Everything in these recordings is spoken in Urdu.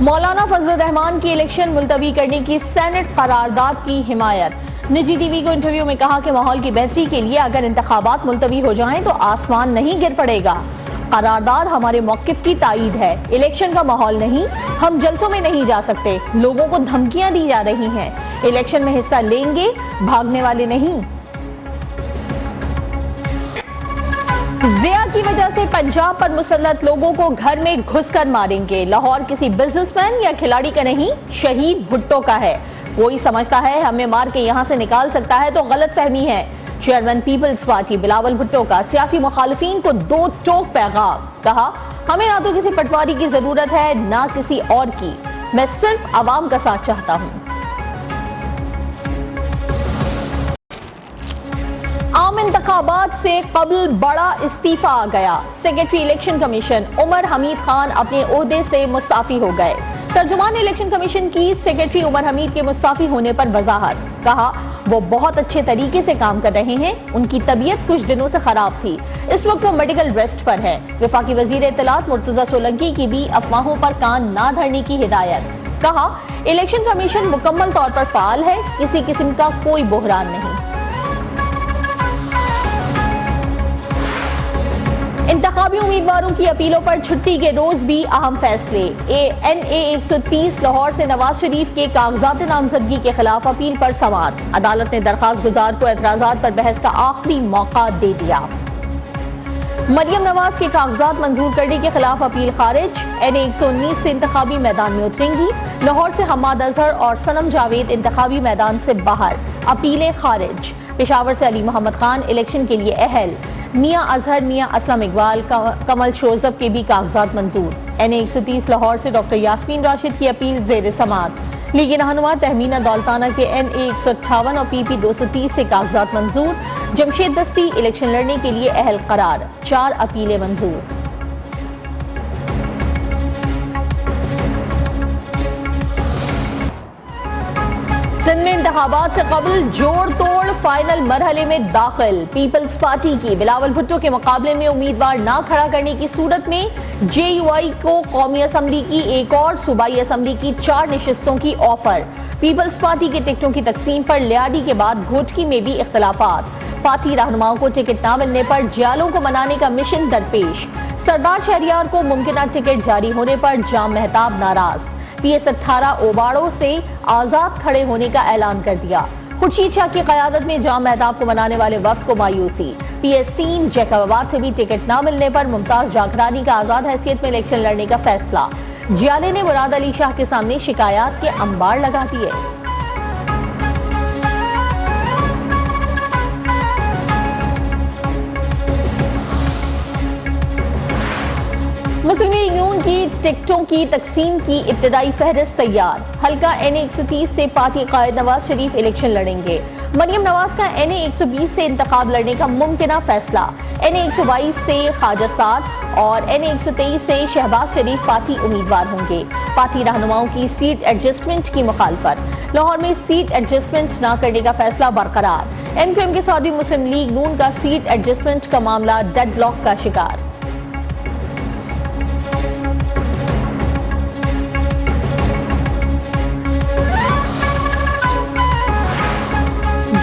مولانا فضل الرحمان کی الیکشن ملتوی کرنے کی سینٹ قرارداد کی حمایت۔ نجی ٹی وی کو انٹرویو میں کہا کہ ماحول کی بہتری کے لیے اگر انتخابات ملتوی ہو جائیں تو آسمان نہیں گر پڑے گا۔ قرارداد ہمارے موقف کی تائید ہے، الیکشن کا ماحول نہیں، ہم جلسوں میں نہیں جا سکتے، لوگوں کو دھمکیاں دی جا رہی ہیں، الیکشن میں حصہ لیں گے، بھاگنے والے نہیں۔ ضیاء کی وجہ سے پنجاب پر مسلط لوگوں کو گھر میں گھس کر ماریں گے، لاہور کسی بزنس مین یا کھلاڑی کا نہیں، شہید بھٹو کا ہے۔ کوئی سمجھتا ہے ہمیں مار کے یہاں سے نکال سکتا ہے تو غلط فہمی ہے۔ چیئرمین پیپلز پارٹی بلاول بھٹو کا سیاسی مخالفین کو دو ٹوک پیغام، کہا ہمیں نہ تو کسی پٹواری کی ضرورت ہے نہ کسی اور کی، میں صرف عوام کا ساتھ چاہتا ہوں۔ عام انتخابات سے قبل بڑا استعفی آ گیا، سیکرٹری الیکشن کمیشن عمر حمید خان اپنے عہدے سے مستعفی ہو گئے۔ ترجمان الیکشن کمیشن کی سیکرٹری عمر حمید کے مستعفی ہونے پر وضاحت، کہا وہ بہت اچھے طریقے سے کام کر رہے ہیں، ان کی طبیعت کچھ دنوں سے خراب تھی، اس وقت وہ میڈیکل ریسٹ پر ہے۔ وفاقی وزیر اطلاعات مرتضی سولنکی کی بھی افواہوں پر کان نہ دھرنے کی ہدایت، کہا الیکشن کمیشن مکمل طور پر فعال ہے، کسی قسم کا کوئی بحران نہیں۔ انتخابی امیدواروں کی اپیلوں پر چھٹی کے روز بھی اہم فیصلے۔ NA 130 لاہور سے نواز شریف کے کاغذات نامزدگی کے خلاف اپیل پر سماعت، عدالت نے درخواست گزار کو اعتراضات پر بحث کا آخری موقع دے دیا۔ مریم نواز کے کاغذات منظور کرنے کے خلاف اپیل خارج، NA 119 سے انتخابی میدان میں اتریں گی، لاہور سے حماد اظہر اور صنم جاوید انتخابی میدان سے باہر، اپیلیں خارج۔ پشاور سے علی محمد خان الیکشن کے لیے اہل، میاں اظہر میاں اسلم اقبال کمل شوزب کے بھی کاغذات منظور۔ NA 130 لاہور سے ڈاکٹر یاسمین راشد کی اپیل زیر سماعت، لیگ رہنما تہمینہ دولتانہ کے NA 158 اور PP 230 سے کاغذات منظور، جمشید دستی الیکشن لڑنے کے لیے اہل قرار، 4 اپیلیں منظور۔ سندھ میں انتخابات سے قبل جوڑ توڑ فائنل مرحلے میں داخل، پیپلز پارٹی کی بلاول بھٹو کے مقابلے میں امیدوار نہ کھڑا کرنے کی صورت میں JUI کو قومی اسمبلی کی ایک اور صوبائی اسمبلی کی 4 نشستوں کی آفر۔ پیپلز پارٹی کے ٹکٹوں کی تقسیم پر لیاڈی کے بعد گھوٹکی میں بھی اختلافات، پارٹی رہنماؤں کو ٹکٹ نہ ملنے پر جیالوں کو منانے کا مشن درپیش، سردار شہریار کو ممکنہ ٹکٹ جاری ہونے پر جام مہتاب ناراض، PS 18 اوباڑوں سے آزاد کھڑے ہونے کا اعلان کر دیا، خورشید شاہ کی قیادت میں جام مہتاب کو منانے والے وفد کو مایوسی، PS 3 جیکب آباد سے بھی ٹکٹ نہ ملنے پر ممتاز جاکرانی کا آزاد حیثیت میں الیکشن لڑنے کا فیصلہ، جیالے نے مراد علی شاہ کے سامنے شکایات کے انبار لگا دیے۔ مسلم لیگ نون کی ٹکٹوں کی تقسیم کی ابتدائی فہرست تیار، حلقہ NA 130 سے پارٹی قائد نواز شریف الیکشن لڑیں گے، مریم نواز کا NA 120 سے انتخاب لڑنے کا ممکنہ فیصلہ، NA 122 سے خواجہ سعد اور NA 123 سے شہباز شریف پارٹی امیدوار ہوں گے، پارٹی رہنماؤں کی سیٹ ایڈجسٹمنٹ کی مخالفت، لاہور میں سیٹ ایڈجسٹمنٹ نہ کرنے کا فیصلہ برقرار، MQM کے ساتھ بھی مسلم لیگ نون کا سیٹ ایڈجسٹمنٹ کا معاملہ ڈیڈ لاک کا شکار۔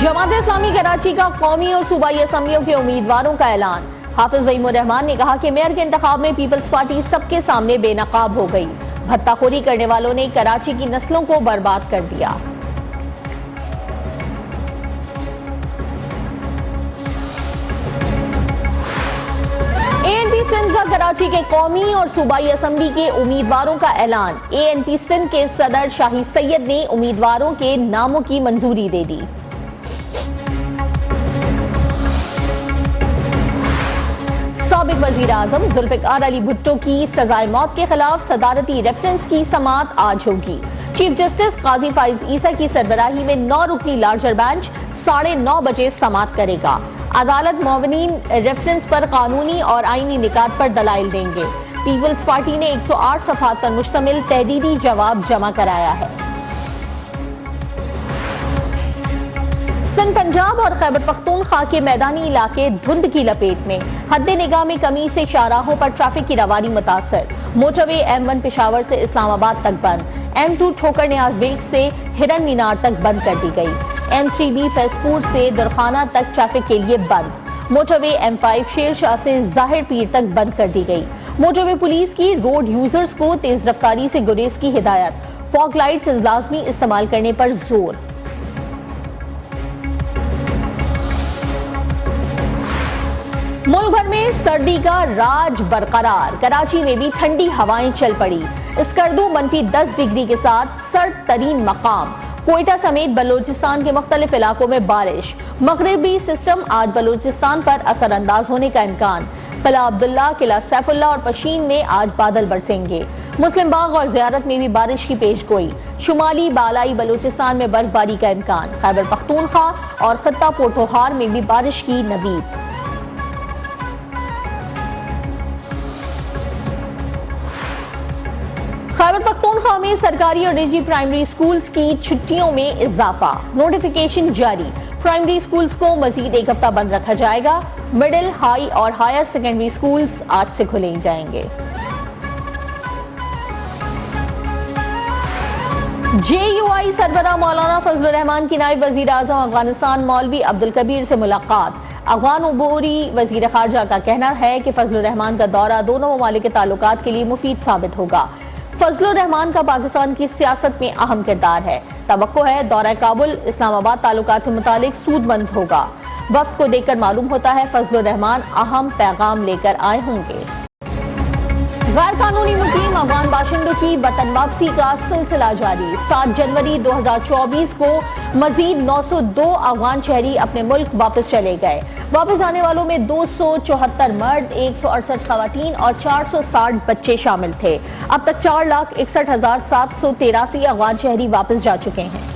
جماعت اسلامی کراچی کا قومی اور صوبائی اسمبلیوں کے امیدواروں کا اعلان، حافظ ضعیم الرحمان نے کہا کہ میئر کے انتخاب میں پیپلز پارٹی سب کے سامنے بے نقاب ہو گئی، بھتہ خوری کرنے والوں نے کراچی کی نسلوں کو برباد کر دیا۔ ANP سندھ کا کراچی کے قومی اور صوبائی اسمبلی کے امیدواروں کا اعلان، ANP سندھ کے صدر شاہی سید نے امیدواروں کے ناموں کی منظوری دے دی۔ سابق وزیر اعظم ذوالفقار علی بھٹو کی سزائے موت کے خلاف صدارتی ریفرنس کی سماعت آج ہوگی، چیف جسٹس قاضی فائز عیسیٰ کی سربراہی میں 9 رکنی لارجر بینچ 9:30 بجے سماعت کرے گا۔ عدالت معاونین ریفرنس پر قانونی اور آئینی نکات پر دلائل دیں گے۔ پیپلز پارٹی نے 108 صفحات پر مشتمل تحریری جواب جمع کرایا ہے۔ سندھ، پنجاب اور خیبر پختونخوا کے میدانی علاقے دھند کی لپیٹ میں، حد نگاہ میں کمی سے شاہراہوں پر ٹریفک کی روانی متاثر، موٹروے M1 پشاور سے اسلام آباد تک بند، M2 ٹھوکر نیاز بیگ سے ہرن مینار تک بند کر دی گئی، M3B فیض پور سے درخانہ تک ٹریفک کے لیے بند، موٹروے M5 شیر شاہ سے ظاہر پیر تک بند کر دی گئی۔ موٹروے پولیس کی روڈ یوزرز کو تیز رفتاری سے گریز کی ہدایت، فاگ لائٹس لازمی استعمال کرنے پر زور۔ ملک بھر میں سردی کا راج برقرار، کراچی میں بھی ٹھنڈی ہوائیں چل پڑی، اسکردو -10 ڈگری کے ساتھ سرد ترین مقام، کوئٹہ سمیت بلوچستان کے مختلف علاقوں میں بارش، مغربی سسٹم آج بلوچستان پر اثر انداز ہونے کا امکان، قلعہ عبداللہ، قلعہ سیف اللہ اور پشین میں آج بادل برسیں گے، مسلم باغ اور زیارت میں بھی بارش کی پیش گوئی، شمالی بالائی بلوچستان میں برف باری کا امکان، خیبر پختونخوا اور خطہ پوٹھوہار میں بھی بارش کی نوید۔ خیبر پختونخوا میں سرکاری اور نجی پرائمری سکولز کی چھٹیوں میں اضافہ، نوٹیفیکیشن جاری، پرائمری سکولز کو مزید ایک ہفتہ بند رکھا جائے گا، مڈل، ہائی اور ہائر سیکنڈری سکولز آج سے کھلے جائیں گے۔ JUI سربراہ مولانا فضل الرحمان کی نائب وزیر اعظم افغانستان مولوی عبدالکبیر سے ملاقات، افغان عبوری وزیر خارجہ کا کہنا ہے کہ فضل الرحمان کا دورہ دونوں ممالک کے تعلقات کے لیے مفید ثابت ہوگا۔ فضل الرحمان کا پاکستان کی سیاست میں اہم کردار ہے، توقع ہے دورہ کابل اسلام آباد تعلقات سے متعلق سود مند ہوگا، وفد کو دیکھ کر معلوم ہوتا ہے فضل الرحمان اہم پیغام لے کر آئے ہوں گے۔ غیر قانونی مقیم افغان باشندوں کی وطن واپسی کا سلسلہ جاری، 7 جنوری 2024 کو مزید 902 افغان شہری اپنے ملک واپس چلے گئے، واپس جانے والوں میں 274 مرد، 168 خواتین اور 460 بچے شامل تھے۔ اب تک 4,61,783 افغان شہری واپس جا چکے ہیں۔